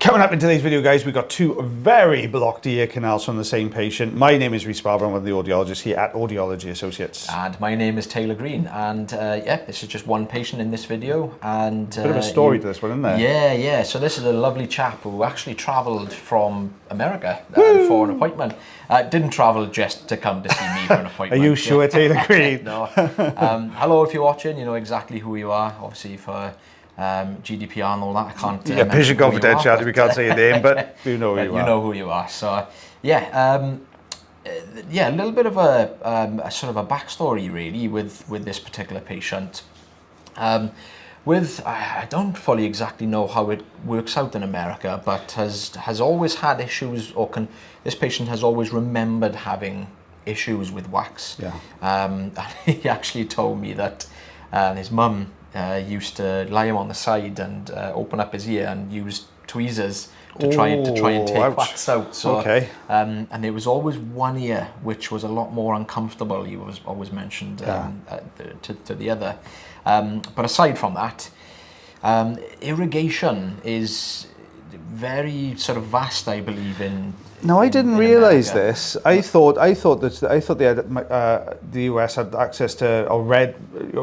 Coming up in today's video, guys, we've got two very blocked ear canals from the same patient. My name is Rhys Barber. I'm one of the audiologists here at Audiology Associates. And my name is Taylor Green. And yeah, this is just one patient in this video. And bit of a story to this one, isn't there? Yeah. So this is a lovely chap who actually travelled from America for an appointment. Didn't travel just to come to see me for an appointment. Are you sure, Taylor Green? No. Hello, if you're watching, you know exactly who you are. Obviously for GDPR and all that, I can't. Yeah, patient confidentiality. We can't say your name, but you know who you are. You know who you are. So, yeah, a little bit of a sort of a backstory really with this particular patient. I don't fully exactly know how it works out in America, but has always had issues, or this patient has always remembered having issues with wax. Yeah. And he actually told me that his mum used to lie him on the side and open up his ear and use tweezers to try and take wax out. So, okay. And there was always one ear which was a lot more uncomfortable. He was always mentioned to the other. But aside from that, irrigation is very sort of vast, I believe, No, I didn't realise this. I thought the US had access to, or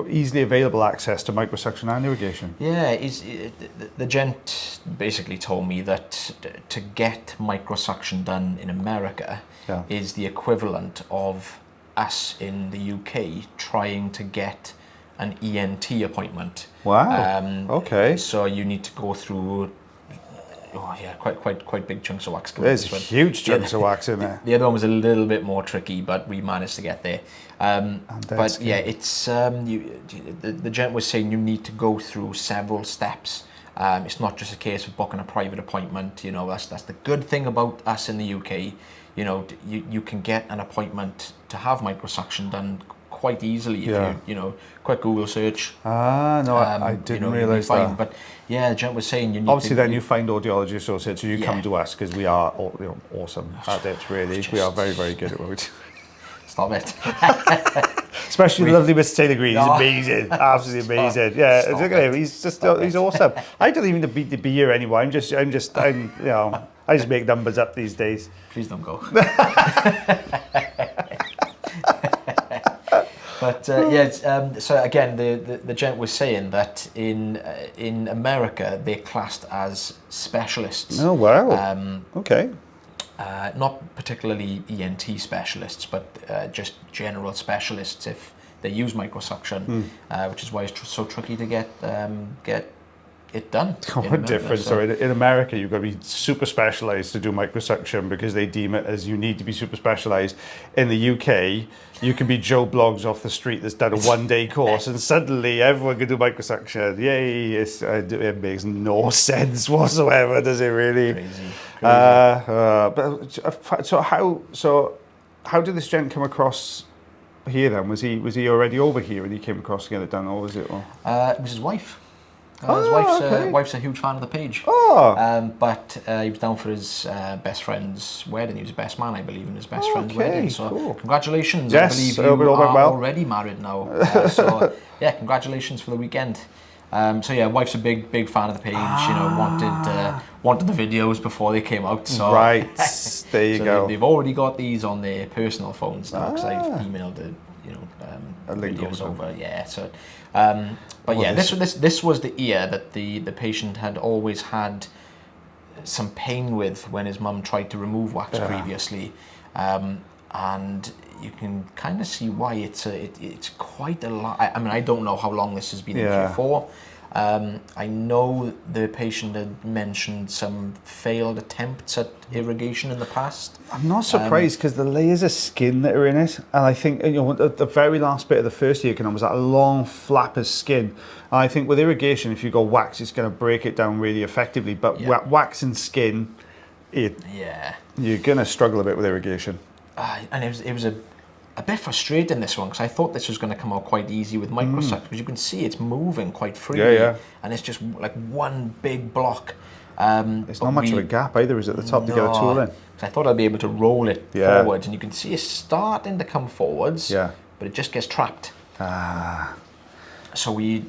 easily available access to microsuction and irrigation. Yeah, the gent basically told me that to get microsuction done in America is the equivalent of us in the UK trying to get an ENT appointment. Wow. Okay. So you need to go through. Oh yeah, quite big chunks of wax. There's huge chunks of wax in there. The other one was a little bit more tricky, but we managed to get there. But yeah, it's the gent was saying you need to go through several steps. It's not just a case of booking a private appointment. You know, that's the good thing about us in the UK. You know, you can get an appointment to have microsuction done quite easily if you know, quick Google search. I didn't realise that. But yeah, the gent was saying you need obviously then you find Audiology Associates, so you come to us because we are awesome at it. Really, we are very, very good at what we do. Stop it. Especially the lovely Mr. Taylor Green. He's amazing, absolutely amazing. Yeah, look at him. He's awesome. I don't even beat the beer anymore. I just make numbers up these days. Please don't go. But so again, the gent was saying that in America they're classed as specialists. Oh wow. Okay. Not particularly ENT specialists, but just general specialists if they use microsuction, which is why it's so tricky to get it done. What difference? So in America, you've got to be super specialised to do microsuction because they deem it as you need to be super specialised. In the UK, you can be Joe Bloggs off the street that's done a one-day course, and suddenly everyone can do microsuction. Yay! It makes no sense whatsoever, does it? Really? Crazy. So how did this gent come across here then? Was he already over here when he came across to get it done, or was it? It was his wife. His wife's a huge fan of the page. But he was down for his best friend's wedding. He was best man, I believe, in his best friend's wedding. So congratulations. Yes, I believe you are already married now. So yeah, congratulations for the weekend. So yeah, wife's a big fan of the page. You know, wanted the videos before they came out. So right, there you go. They've already got these on their personal phones now because I've emailed the videos over. Yeah, so. But yeah, this was the ear that the patient had always had some pain with when his mum tried to remove wax previously, and you can kind of see why it's quite a lot. I mean, I don't know how long this has been in here for. I know the patient had mentioned some failed attempts at irrigation in the past. I'm not surprised because the layers of skin that are in it, and I think the very last bit of the first ear canal was that long flap of skin. And I think with irrigation, if you go wax, it's going to break it down really effectively. But wax and skin, you're going to struggle a bit with irrigation. And it was a bit frustrating, this one, because I thought this was going to come out quite easy with microsuction, because you can see it's moving quite freely, and it's just like one big block. It's not much of a gap either, is it, at the top to get a tool in? I thought I'd be able to roll it forwards, and you can see it's starting to come forwards, but it just gets trapped. So we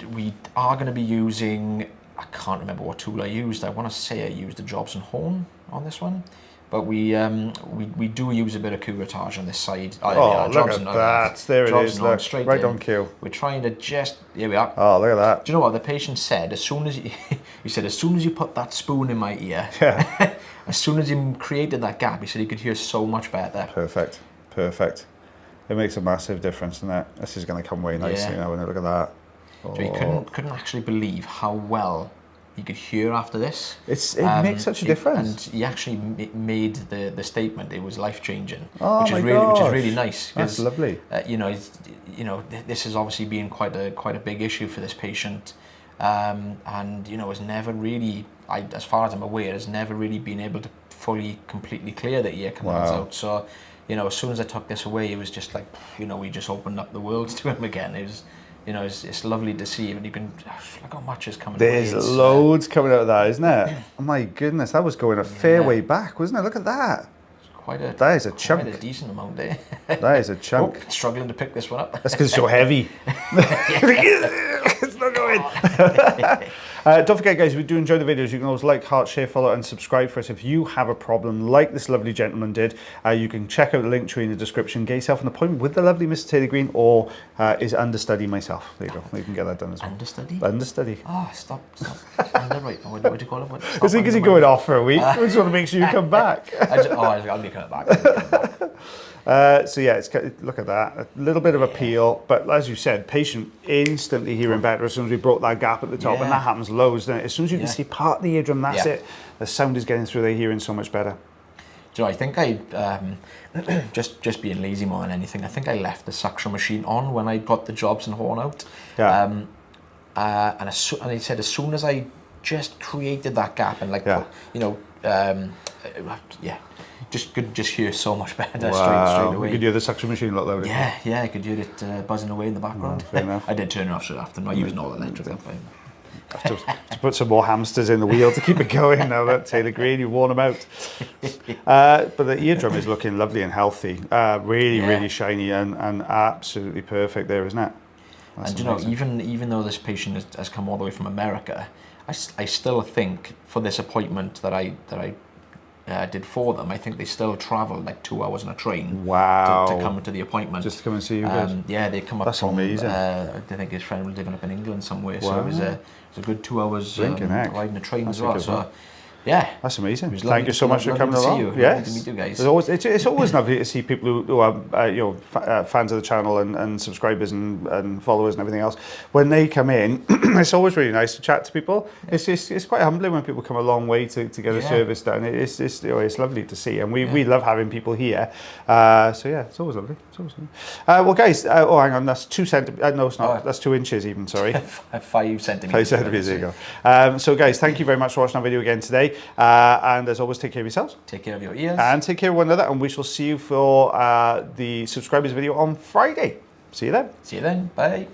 are going to be using I can't remember what tool I used. I want to say I used a Jobson horn on this one. But we do use a bit of curettage on this side. Oh, look at that. There it is. Look, right on cue. We're trying to just, here we are. Oh, look at that. Do you know what the patient said? As soon as he said, as soon as you put that spoon in my ear, as soon as you created that gap, he said he could hear so much better. Perfect, perfect. It makes a massive difference, doesn't it? This is going to come way nicely now. When I look at that. So he couldn't actually believe how well he could hear after this. It makes such a difference. And he actually made the statement. It was life changing, oh, which is really nice. That's lovely. You know, this has obviously been quite a big issue for this patient, and you know, has never really, as far as I'm aware, has never really been able to completely clear the ear canals out. So, you know, as soon as I took this away, it was just like, you know, we just opened up the world to him again. It was. You know, it's lovely to see, and you can look how much is coming. There's loads coming out of that, isn't it? Oh my goodness, that was going a fair way back, wasn't it? Look at that. That is a chunk. Quite a decent amount there. That is a chunk. Oh, struggling to pick this one up. That's because it's so heavy. It's not going. Don't forget, guys, if you do enjoy the videos, you can always like, heart, share, follow, and subscribe for us. If you have a problem like this lovely gentleman did, you can check out the link tree in the description. Get yourself an appointment with the lovely Mr. Taylor Green, or is understudy myself. There you go. You can get that done as well. Understudy? Understudy. Oh, stop. Right. What do you call it? It's because you're going off for a week. We just want to make sure you come back. I'll be coming back. So yeah, look at that. A little bit of a peel, but as you said, patient instantly hearing better as soon as we brought that gap at the top, and that happens loads. As soon as you can see part of the eardrum, that's it. The sound is getting through. They're hearing so much better. Do you know, I think I, just being lazy more than anything, I think I left the suction machine on when I got the Jobson horn out. Yeah. And he said as soon as I just created that gap and you know, could just hear so much better straight away. You could hear the suction machine a lot louder. Yeah, I could hear it buzzing away in the background. Fair enough. I did turn it off straight after. I'm not using all the electric. Have to put some more hamsters in the wheel to keep it going now that Taylor Green, you've worn them out. But the eardrum is looking lovely and healthy. Really shiny and absolutely perfect there, isn't it? That's and you know, even though this patient has come all the way from America, I still think for this appointment that I did for them, I think they still travelled like 2 hours on a train. Wow. To come to the appointment. Just to come and see you guys. Yeah, they come up. That's from. Amazing. I think his friend was living up in England somewhere, so it was a good 2 hours riding the train as well. So. Yeah, that's amazing. Thank you so much for coming along. Yes, to meet you guys. It's always lovely to see people who are you know, fans of the channel and subscribers and followers and everything else. When they come in, it's always really nice to chat to people. It's quite humbling when people come a long way to get a service done. It's lovely to see, and we love having people here. So yeah, it's always lovely. It's always lovely. Well, guys, oh hang on, that's 2 centimeters. No, it's not. That's 2 inches even. Sorry, 5 centimeters. 5 centimeters. There you go. So guys, thank you very much for watching our video again today. And as always, take care of yourselves. Take care of your ears. And take care of one another. And we shall see you for the subscribers video on Friday. See you then. See you then. Bye.